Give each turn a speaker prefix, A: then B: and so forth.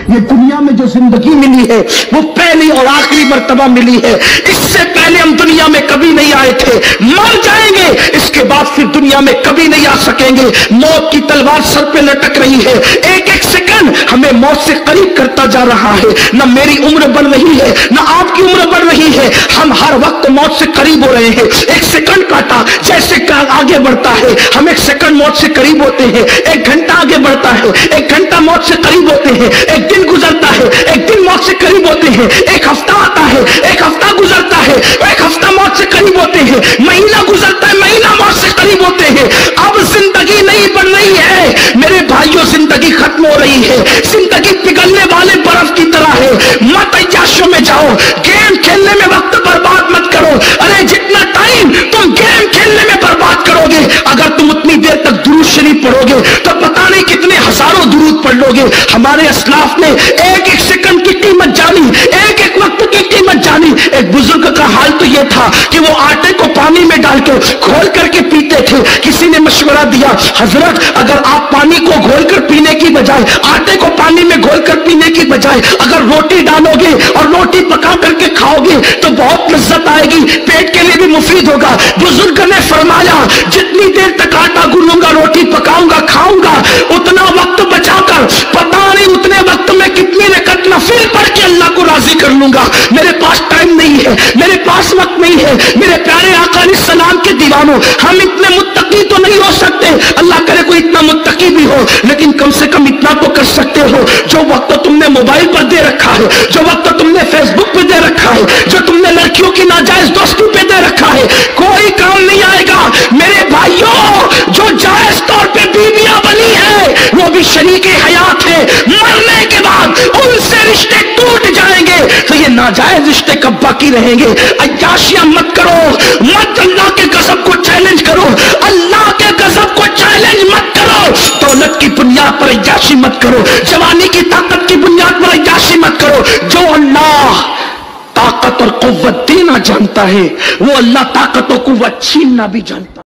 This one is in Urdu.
A: یہ دنیا میں جو زندگی ملی ہے وہ پہلی اور آخری مرتبہ ملی ہے، اس سے پہلے ہم دنیا میں کبھی نہیں آئے تھے، مر جائیں گے اس کے بعد پھر دنیا میں کبھی نہیں آ سکیں گے۔ موت کی تلوار سر پہ لٹک رہی ہے، ایک ایک سیکنڈ ہمیں موت سے قریب کرتا جا رہا ہے، نہ میری عمر بڑھ رہی ہے نہ آپ کی عمر بڑھ رہی ہے، ہم ہر وقت موت سے قریب ہو رہے ہیں۔ ایک سیکنڈ کاٹا جیسے آگے بڑھتا ہے، ہم ایک سیکنڈ موت سے قریب ہوتے ہیں، ایک گھنٹہ آگے بڑھتا ہے، ایک گھنٹہ موت سے قریب ہوتے ہیں، ایک دن گزرتا ہے، ایک دن موت سے قریب ہوتے ہیں، ایک ہفتہ آتا ہے، ایک ہفتہ گزرتا ہے، ایک ہفتہ موت سے قریب ہوتے ہیں، مہینہ گزرتا ہے، مہینہ موت سے قریب ہوتے ہیں۔ اب زندگی نہیں بڑھ رہی ہے میرے بھائیوں، زندگی ختم ہو رہی ہے، زندگی پگھلنے والے برف کی طرح ہے۔ مت عیاشیوں میں جاؤ، گیم کھیلنے میں وقت برباد مت کرو۔ ارے جتنا ٹائم تم گیم کھیلنے میں برباد کرو گے، اگر تم اتنی دیر تک درود شریف پڑھو گے تو پتہ نہیں کتنے ہزاروں درود پڑھ لو گے۔ ہمارے اسلاف نے ایک ایک سیکنڈ کی قیمت جانی، ایک ایک وقت کی قیمت جانی۔ ایک بزرگ کا حال تو یہ تھا کہ وہ آٹے کو پانی میں ڈال کے گھول کر کے پیتے تھے۔ کسی نے مشورہ دیا، حضرت اگر آپ پانی کو گھول کر پینے کی بجائے، آٹے کو پانی میں گھول کر پینے کی بجائے اگر روٹی ڈالو گے اور روٹی پکا کر کے کھاؤ گے تو بہت لذت آئے گی، پیٹ کے لیے بھی مفید ہوگا۔ بزرگ نے فرمایا جتنی دیر تک آٹا گھولوں گا، روٹی پکاؤں گا، کھاؤں گا، اتنا وقت بچا کر پتا نہیں اتنے وقت میں کتنی رکعت نفل پڑھ کے اللہ کو راضی کر لوں گا۔ میرے پاس ٹائم نہیں ہے، میرے پاس وقت نہیں ہے۔ میرے پیارے آقا علیہ السلام کے دیوانوں، ہم اتنے متقی تو نہیں ہو سکتے، اللہ کرے کوئی اتنا متقی بھی ہو، لیکن کم سے کم اتنا تو کر سکتے ہو جو وقت تم نے موبائل پر دے رکھا ہے، جو وقت تم نے فیس بک پہ دے رکھا ہے، جو تم نے لڑکیوں کی ناجائز دوستی پہ دے رکھا ہے، کوئی کام نہیں آئے گا۔ میرے بھائیوں، جو جائز طور پہ بیویاں بنی ہے وہ بھی شریک حیات ہے، مرنے کے بعد ان سے رشتے ٹوٹ جائیں گے تو یہ ناجائز رشتے کب باقی رہیں گے؟ عیاشیاں مت کرو، مت اللہ کے غضب کو چیلنج کرو، اللہ کے غضب کو چیلنج مت کرو۔ دولت کی بنیاد پر عیاشی مت کرو، جوانی کی طاقت کی بنیاد پر عیاشی مت کرو۔ جو اللہ طاقت اور قوت دینا جانتا ہے وہ اللہ طاقت و قوت چھیننا بھی جانتا ہے۔